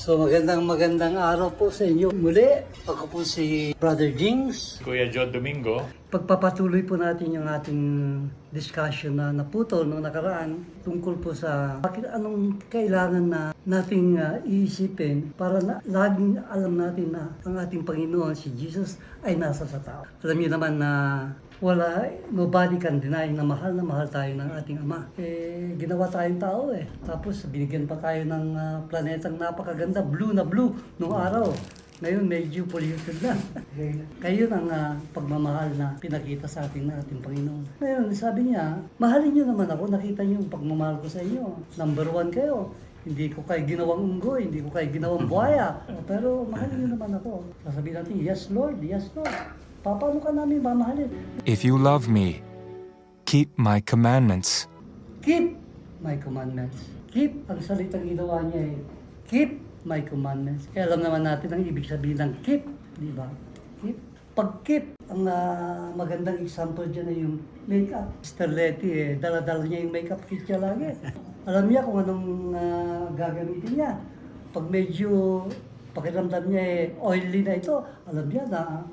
So magandang araw po sa inyo. Muli, ako po si Brother Jings. Kuya John Domingo. Pagpapatuloy po natin yung ating discussion na naputol noong nakaraan tungkol po sa bakit anong kailangan na nating iisipin para laging alam natin na ang ating Panginoon, si Jesus, ay nasa sa tao. Alam niyo naman na nobody can deny na mahal tayo ng ating Ama. Ginawa tayong tao Tapos binigyan pa tayo ng planetang napakaganda, blue na blue nung araw. Ngayon medyo polluted na. Kayo ang pagmamahal na pinakita sa atin ng ating Panginoon. Ngayon sabi niya, mahalin niyo naman ako, nakita niyo yung pagmamahal ko sa inyo. Number 1 kayo. Hindi ko kayo ginawang unggoy, hindi ko kayo ginawang buhaya. Pero mahalin niyo naman ako. Sasabihin natin, yes Lord, yes Lord. Paano ka namin mamahalin? If you love me, keep my commandments. Keep my commandments. Keep, ang salitang ginawa niya keep my commandments. Kaya alam naman natin ang ibig sabihin ng keep, di ba? Keep. Pag-keep, ang magandang example dyan ay yung makeup. Mr. Letty, dala-dala niya yung makeup kit niya lagi. Alam niya kung anong gagamitin niya. Pag medyo pakiramdam niya oily na ito, alam niya na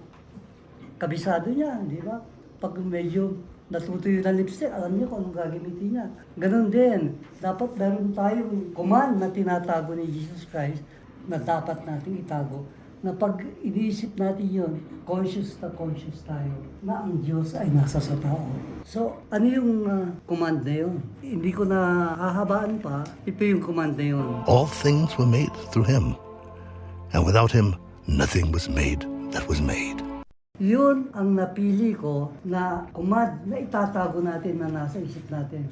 kabisado niya, di ba? Pag medyo natutuyo na lipstick, alam niya kung anong gagamitin niya. Ganon din, dapat meron tayong command na tinatago ni Jesus Christ na dapat nating itago. Na pag iniisip natin yun, conscious tayo na ang Diyos ay nasa sa tao. So, ano yung command na yun? Hindi ko na hahabaan pa, ito yung command na yun. All things were made through Him, and without Him, nothing was made that was made. Yun ang napili ko na command na itatago natin na nasa isip natin.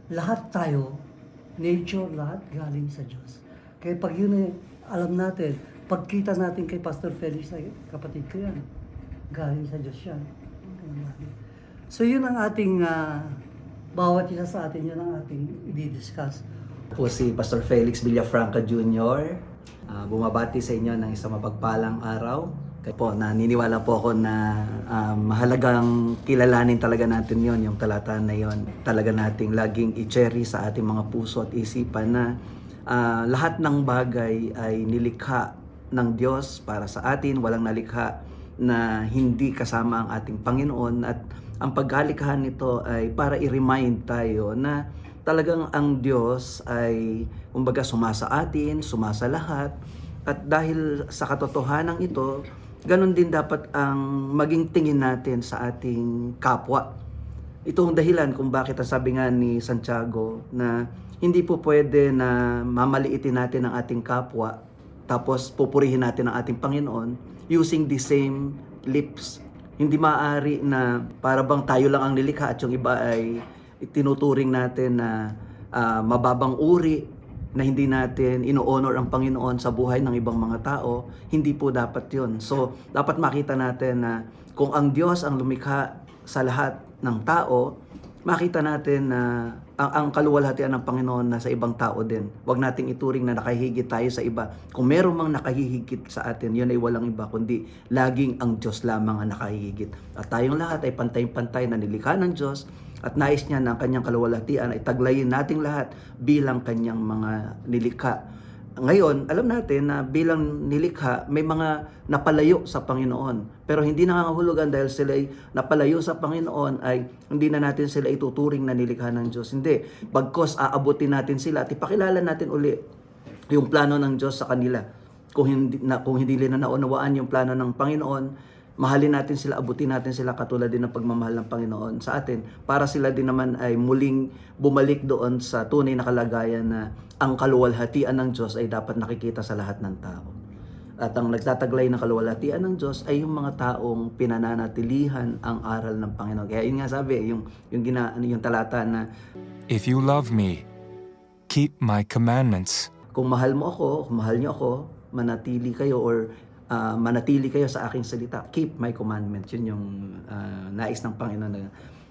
Lahat tayo, nature, lahat galing sa Diyos. Kaya pag yun alam natin, pagkita natin kay Pastor Felix, ay kapatid ko yan, galing sa Diyos yan. So yun ang ating, bawat isa sa atin, yun ang ating i-discuss. Po si Pastor Felix Villafranca Jr. Bumabati sa inyo ng isang mapagpalang araw. Kaya po, naniniwala po ako na mahalagang kilalanin talaga natin yon, yung talataan na yon. Talaga nating laging i-cherry sa ating mga puso at isipan na lahat ng bagay ay nilikha ng Diyos para sa atin. Walang nalikha na hindi kasama ang ating Panginoon. At ang pagkalikhahan nito ay para i-remind tayo na talagang ang Diyos ay kumbaga sumasa atin, sumasa lahat. At dahil sa katotohanan ito, ganon din dapat ang maging tingin natin sa ating kapwa. Ito ang dahilan kung bakit ang sabi nga ni Santiago na hindi po pwede na mamaliitin natin ang ating kapwa tapos pupurihin natin ang ating Panginoon using the same lips. Hindi maaari na para bang tayo lang ang nilikha at yung iba ay tinuturing natin na mababang uri, na hindi natin ino-honor ang Panginoon sa buhay ng ibang mga tao. Hindi po dapat yun. So, dapat makita natin na kung ang Diyos ang lumikha sa lahat ng tao, makita natin na ang kaluwalhatian ng Panginoon na sa ibang tao din. Huwag nating ituring na nakahigit tayo sa iba. Kung meron mang nakahihigit sa atin, yun ay walang iba, kundi laging ang Diyos lamang ang nakahihigit. At tayong lahat ay pantay-pantay na nilikha ng Diyos, at nais niya na ang kanyang kaluwalhatian ay taglayin nating lahat bilang kanyang mga nilikha. Ngayon, alam natin na bilang nilikha, may mga napalayo sa Panginoon. Pero hindi nangangahulugan dahil sila ay napalayo sa Panginoon ay hindi na natin sila ituturing na nilikha ng Diyos. Hindi. Bagkos aabutin natin sila at ipakilala natin uli yung plano ng Diyos sa kanila. Kung hindi nila naunawaan yung plano ng Panginoon, mahalin natin sila, abutin natin sila katulad din ng pagmamahal ng Panginoon sa atin para sila din naman ay muling bumalik doon sa tunay na kalagayan na ang kaluwalhatian ng Diyos ay dapat nakikita sa lahat ng tao. At ang nagtataglay ng kaluwalhatian ng Diyos ay yung mga taong pinananatilihan ang aral ng Panginoon. Kaya yun nga sabi, yung talata na If you love me, keep my commandments. Kung mahal mo ako, kung mahal niyo ako, manatili kayo manatili kayo sa aking salita. Keep my commandments. Yun yung nais ng Panginoon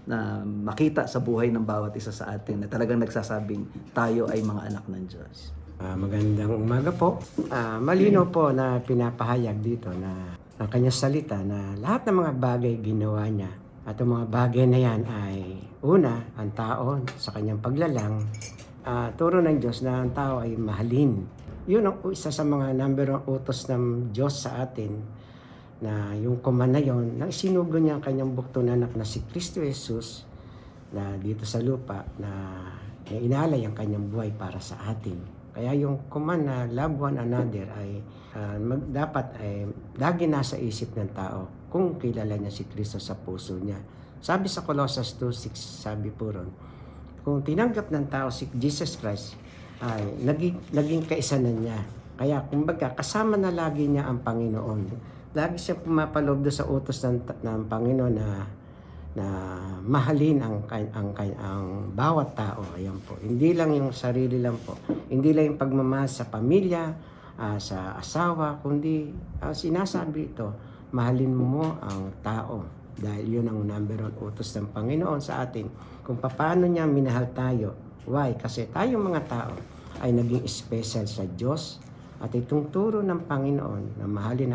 na makita sa buhay ng bawat isa sa atin na talagang nagsasabing tayo ay mga anak ng Diyos. Magandang umaga po. Malino po na pinapahayag dito na ang kanyang salita na lahat ng mga bagay ginawa niya. At ang mga bagay na yan ay una, ang tao sa kanyang paglalang, turo ng Diyos na ang tao ay mahalin Yun ang isa sa mga number one utos ng Diyos sa atin, na yung command na yun, na isinugo niya ang kanyang bukto na anak na si Kristo Jesus na dito sa lupa, na inalay ang kanyang buhay para sa atin. Kaya yung command na love one another ay dapat ay lagi nasa isip ng tao kung kilala niya si Kristo sa puso niya. Sabi sa Colossians 2:6, sabi po ron, kung tinanggap ng tao si Jesus Christ, ay naging kaisanan niya. Kaya kumbaga kasama na lagi niya ang Panginoon. Lagi siya pumapaloob doon sa utos ng Panginoon na mahalin ang bawat tao. Ayan po. Hindi lang yung sarili lang po. Hindi lang yung pagmamahal sa pamilya, sa asawa, kundi sinasabi ito, mahalin mo ang tao. Dahil yun ang number one utos ng Panginoon sa atin. Kung paano niya minahal tayo. Why? Kasi tayong mga tao ay naging special sa Diyos. At itong turo ng Panginoon na mahalin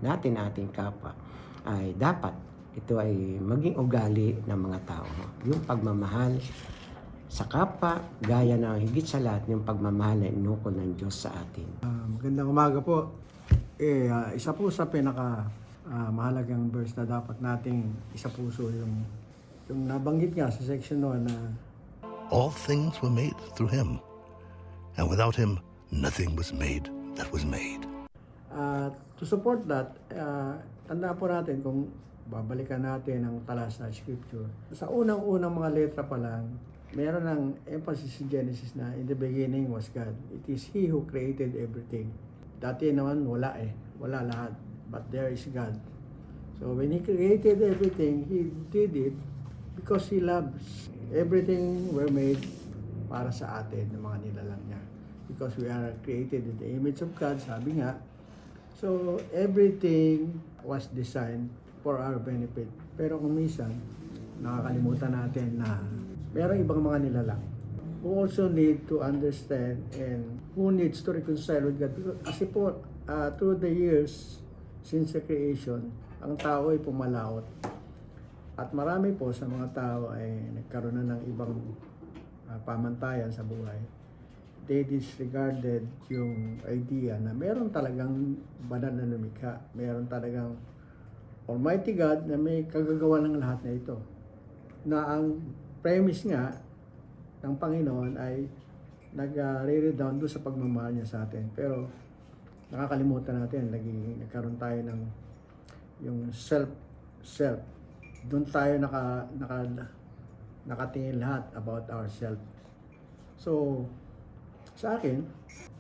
natin ating kapwa ay dapat ito ay maging ugali ng mga tao. Yung pagmamahal sa kapwa, gaya na higit sa lahat yung pagmamahal na inukol ng Diyos sa atin. Magandang umaga po. Isa po sa pinaka mahalagang verse na dapat nating isa puso yung nabanggit nga sa section 1 na All things were made through him, and without him, nothing was made that was made. to support that, tandaan po natin kung babalikan natin ang tala sa scripture. Sa unang-unang mga letra pa lang, meron ng emphasis si Genesis na in the beginning was God. It is He who created everything. Dati naman wala wala lahat. But there is God. So when He created everything, He did it because He loves. Everything were made para sa atin, ng mga nilalang niya. Because we are created in the image of God, sabi nga. So everything was designed for our benefit. Pero kung minsan, nakakalimutan natin na merong ibang mga nilalang who also need to understand and who needs to reconcile with God. Kasi po, through the years, since the creation, ang tao ay pumalaot. At marami po sa mga tao ay nagkaroon na ng ibang pamantayan sa buhay. They disregarded yung idea na meron talagang banal na lumikha. Meron talagang Almighty God na may kagagawa ng lahat na ito. Na ang premise nga ng Panginoon ay nag-re-redound doon sa pagmamahal niya sa atin. Pero nakakalimutan natin, nagkaroon tayo ng yung self. Doon tayo nakatingin lahat about ourselves. So, sa akin,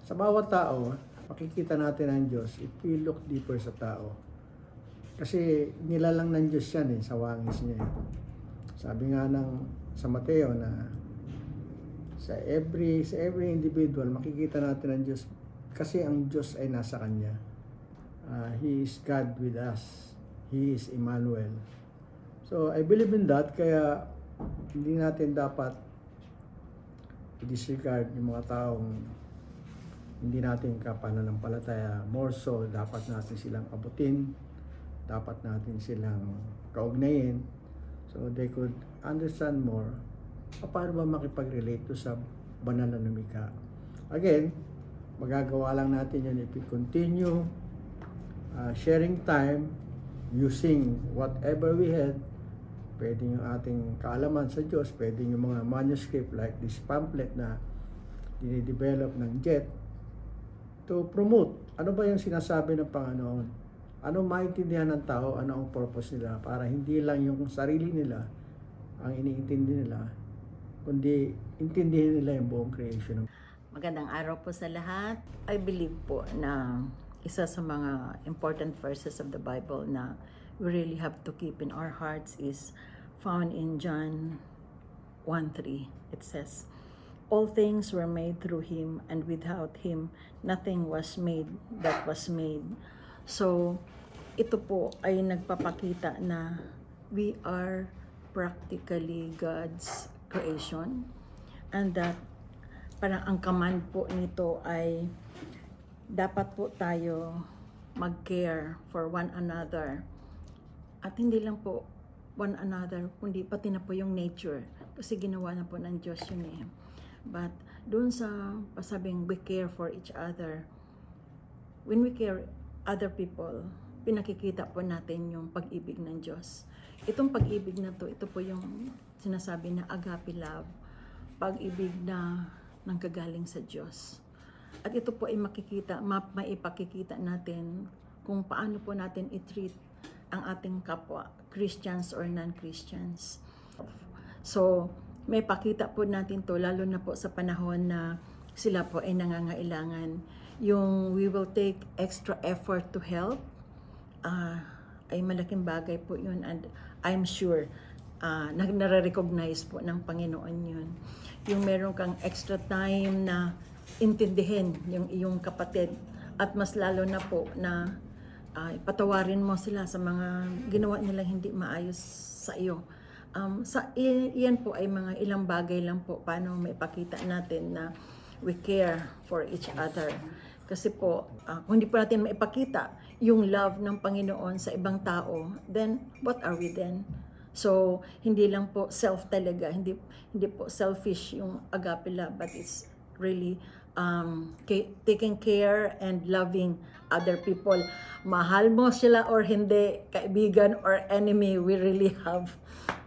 sa bawat tao, makikita natin ang Diyos if we look deeper sa tao. Kasi nilalang ng Diyos yan sa wangis niya. Sabi nga sa Mateo na sa every individual, makikita natin ang Diyos kasi ang Diyos ay nasa Kanya. He is God with us. He is Emmanuel. So, I believe in that, kaya hindi natin dapat i-disregard yung mga taong hindi natin kapananampalataya. More so, dapat natin silang abutin, dapat natin silang kaugnayin, so they could understand more paano ba makipag-relate to sa banal na lumikha. Again, magagawa lang natin yun if we continue sharing time, using whatever we had. Pwede yung ating kaalaman sa Diyos, pwede yung mga manuscript like this pamphlet na dinidevelop ng JET to promote. Ano ba yung sinasabi ng Panginoon? Ano maintindihan ng tao? Ano ang purpose nila? Para hindi lang yung sarili nila ang iniintindi nila, kundi intindihin nila yung buong creation. Magandang araw po sa lahat. I believe po na isa sa mga important verses of the Bible na we really have to keep in our hearts is found in John 1:3. It says, "All things were made through Him, and without Him, nothing was made that was made." So, ito po ay nagpapakita na we are practically God's creation, and that parang ang command po nito ay dapat po tayo mag-care for one another. At hindi lang po one another, kundi pati na po yung nature. Kasi ginawa na po ng Diyos yun . But doon sa pasabing we care for each other. When we care other people, pinakikita po natin yung pag-ibig ng Diyos. Itong pag-ibig na to, ito po yung sinasabi na agape love, pag-ibig na nanggagaling sa Diyos. At ito po ay maipakikita natin kung paano po natin i-treat ang ating kapwa, Christians or non-Christians. So, may pakita po natin to, lalo na po sa panahon na sila po ay nangangailangan. Yung we will take extra effort to help, ay malaking bagay po yun. And I'm sure, nare-recognize po ng Panginoon yun. Yung meron kang extra time na intindihin yung iyong kapatid, at mas lalo na po na patawarin mo sila sa mga ginawa nilang hindi maayos sa iyo. Iyan po ay mga ilang bagay lang po paano maipakita natin na we care for each other. Kasi po, kung hindi po natin maipakita yung love ng Panginoon sa ibang tao, then what are we then? So, hindi lang po self talaga, hindi po selfish yung agape love, but it's really taking care and loving other people. Mahal mo sila or hindi, kaibigan or enemy, we really have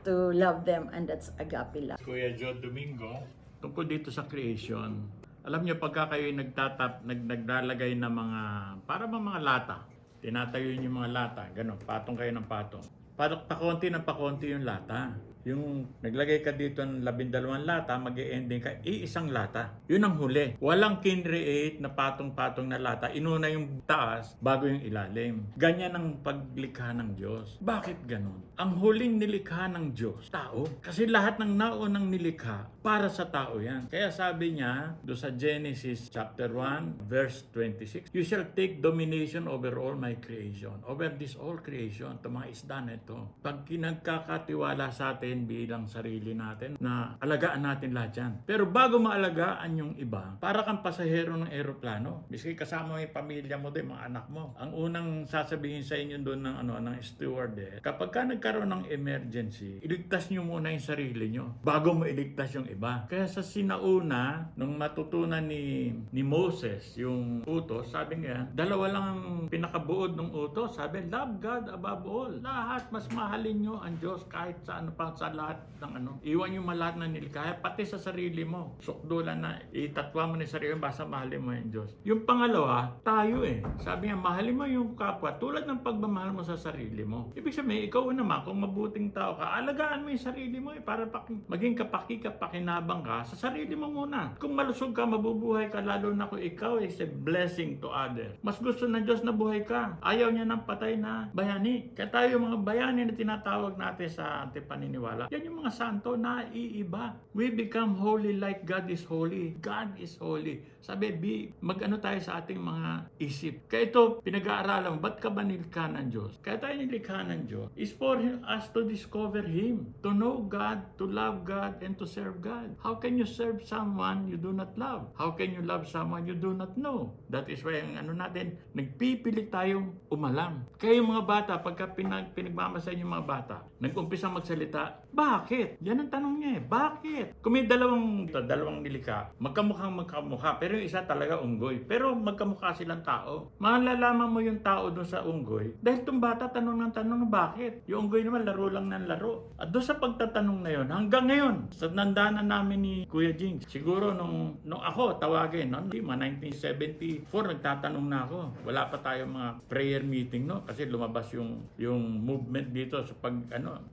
to love them, and that's agape love. Kuya Joe Domingo, tungkol dito sa creation, alam niyo pagka kayo naglalagay ng mga, para mga lata, tinatayo niyo yung mga lata, gano'n, patong kayo ng patong. Pakonti ng pakonti yung lata. Yung naglagay ka dito ng 12 lata, mag-e-ending ka, isang lata. Yun ang huli. Walang kinreate na patong-patong na lata. Inuna yung taas bago yung ilalim. Ganyan ang paglikha ng Diyos. Bakit ganun? Ang huling nilikha ng Diyos, tao. Kasi lahat ng naunang nilikha, para sa tao yan. Kaya sabi niya, do sa Genesis chapter 1, verse 26, you shall take domination over all my creation, over this all creation, ito mga isda na ito. Pag kinagkakatiwala sa atin bilang sarili natin, na alagaan natin lahat yan. Pero bago maalagaan yung iba, para kang pasahero ng eroplano, miski kasama mo yung pamilya mo din, mga anak mo, ang unang sasabihin sa inyo doon ng stewardess, kapag ka nagkaroon ng emergency, iligtas nyo muna yung sarili nyo bago mo iligtas yung iba. Kaya sa sinauna, nung matutunan ni Moses yung utos, sabi nga, dalawa lang ang pinakabuod ng utos. Sabi, love God above all. Lahat, mas mahalin nyo ang Diyos kahit sa ano pa, sa lahat ng iwan nyo lahat ng nilikha, pati sa sarili mo. Sukdulan na, itatwa mo na yung sarili mo, basta mahalin mo yung Diyos. Yung pangalawa, tayo Sabi nga, mahalin mo yung kapwa tulad ng pagmamahal mo sa sarili mo. Ibig sabihin, ikaw naman, kung mabuting tao ka, alagaan mo yung sarili mo para maging kapakipakinabang ka sa sarili mo muna. Kung malusog ka, mabubuhay ka, lalo na kung ikaw is a blessing to others. Mas gusto ng Diyos na buhay ka. Ayaw niya ng patay na bayani. Kaya tayo mga bayani na tinatawag natin sa paniniwala, yan yung mga santo na iiba. We become holy like God is holy. God is holy. Sabi, mag-ano tayo sa ating mga isip. Kaya ito, pinag-aaralan mo, ba't ka ba nilikha ng Diyos? Kaya tayo nilikha ng Diyos is for us to discover Him, to know God, to love God, and to serve God. How can you serve someone you do not love? How can you love someone you do not know? That is why ang natin, nagpipili tayong umalam. Kaya yung mga bata, pagka pinagmamasahin yung mga bata, nag-umpisa magsalita, bakit? Yan ang tanong niya Bakit? Kung may dalawang nilikha, magkamukha, pero yung isa talaga unggoy. Pero magkamukha silang tao. Malalaman mo yung tao doon sa unggoy dahil itong bata tanong ng tanong bakit? Yung unggoy naman laro lang ng laro. At doon sa pagtatanong na yun, hanggang ngayon, sa nandaanan namin ni Kuya Jing, siguro nung ako tawagin, mga 1974, nagtatanong na ako. Wala pa tayong mga prayer meeting, kasi lumabas yung movement dito sa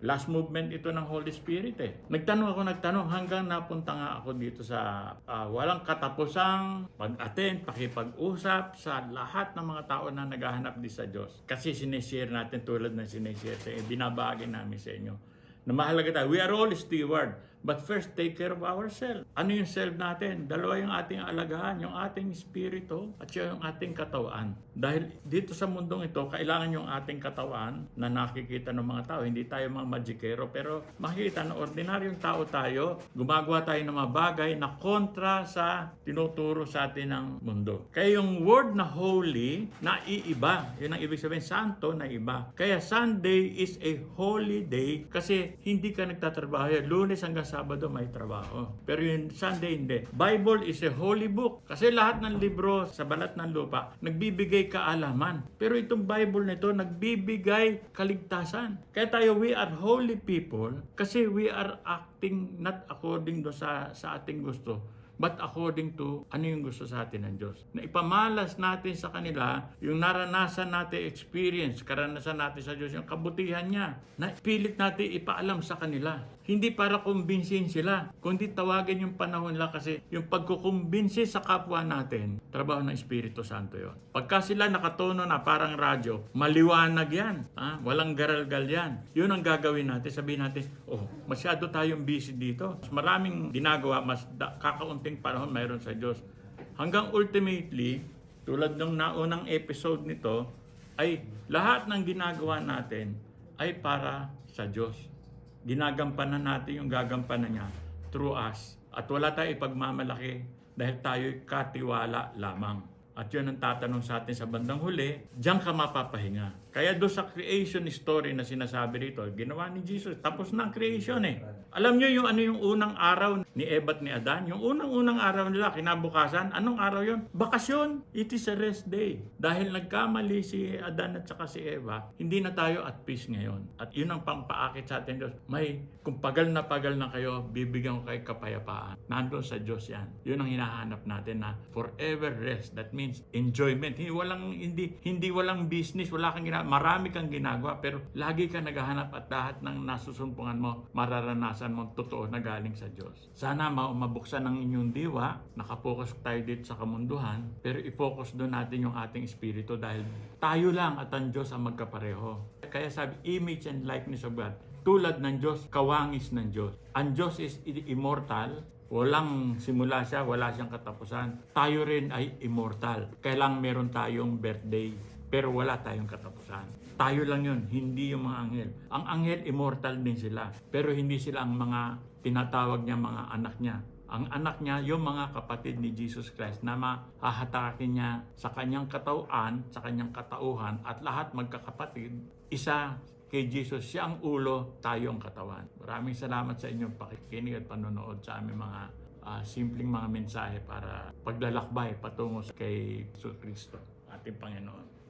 last movement ito ng Holy Spirit Nagtanong hanggang napunta nga ako dito sa walang katapusang pag-attend, pakipag-usap sa lahat ng mga tao na naghahanap din sa Diyos. Kasi sineshare natin tulad ng sineshare sa binabahagi namin sa inyo. Na mahalaga tayo. We are all steward. But first, take care of ourselves. Ano yung self natin? Dalawa yung ating alagaan, yung ating spirito at yung ating katawan. Dahil dito sa mundong ito, kailangan yung ating katawan na nakikita ng mga tao. Hindi tayo mga magikero, pero makikita na ordinaryong tao tayo, gumagawa tayo ng mga bagay na kontra sa tinuturo sa atin ng mundo. Kaya yung word na holy, na iiba. Yun ang ibig sabihin, santo na iba. Kaya Sunday is a holy day kasi hindi ka nagtatrabaho. Lunes hanggang Sabado may trabaho. Pero yung Sunday hindi. Bible is a holy book. Kasi lahat ng libro sa balat ng lupa, nagbibigay kaalaman. Pero itong Bible nito, nagbibigay kaligtasan. Kaya tayo, we are holy people kasi we are acting not according sa ating gusto, but according to ano yung gusto sa atin ng Diyos. Na ipamalas natin sa kanila yung naranasan natin experience, karanasan natin sa Diyos, yung kabutihan niya. Na pilit natin ipaalam sa kanila. Hindi para kumbinsin sila, kundi tawagin yung panahon nila kasi yung pagkukumbinsi sa kapwa natin, trabaho ng Espiritu Santo yon. Pagka sila nakatono na parang radyo, maliwanag yan. Walang garalgal yan. Yun ang gagawin natin. Sabihin natin, masyado tayong busy dito. Mas maraming ginagawa, kakaunting panahon mayroon sa Diyos. Hanggang ultimately, tulad ng naunang episode nito, ay lahat ng ginagawa natin ay para sa Diyos. Ginagampanan natin yung gagampanan niya through us. At wala tayo ipagmamalaki dahil tayo'y katiwala lamang. At yun ang tatanong sa atin sa bandang huli, diyan ka mapapahinga. Kaya doon sa creation story na sinasabi rito, ginawa ni Jesus, tapos na ang creation Alam nyo yung yung unang araw ni Eva at ni Adan? Yung unang araw nila, kinabukasan, anong araw yun? Bakasyon. It is a rest day. Dahil nagkamali si Adan at saka si Eva, hindi na tayo at peace ngayon. At yun ang pampaakit sa atin, Diyos. Kung pagal na kayo, bibigyan ko kayo kapayapaan. Nandun sa Diyos yan. Yun ang hinahanap natin na forever rest. That means enjoyment. Hindi walang business, wala kang ginagawa. Marami kang ginagawa, pero lagi ka naghahanap at lahat ng nasusumpungan mo, mararanasan mo totoo na galing sa Diyos. Sana mabuksan ang inyong diwa, nakapokus tayo dito sa kamunduhan, pero i-focus doon natin yung ating espiritu dahil tayo lang at ang Diyos ang magkapareho. Kaya sabi, image and likeness of God. Tulad ng Diyos, kawangis ng Diyos. Ang Diyos is immortal. Walang simula siya, wala siyang katapusan. Tayo rin ay immortal. Kailang meron tayong birthday, pero wala tayong katapusan. Tayo lang yun, hindi yung mga anghel. Ang anghel, immortal din sila. Pero hindi sila ang mga tinatawag niya mga anak niya. Ang anak niya, yung mga kapatid ni Jesus Christ na mahahatakin niya sa kanyang katauhan, sa kanyang katauhan, at lahat magkakapatid, isa kay Jesus, siya ang ulo, tayo ang katawan. Maraming salamat sa inyong pakikinig at panonood sa aming mga simpleng mga mensahe para paglalakbay patungo kay Jesus Cristo, ating Panginoon.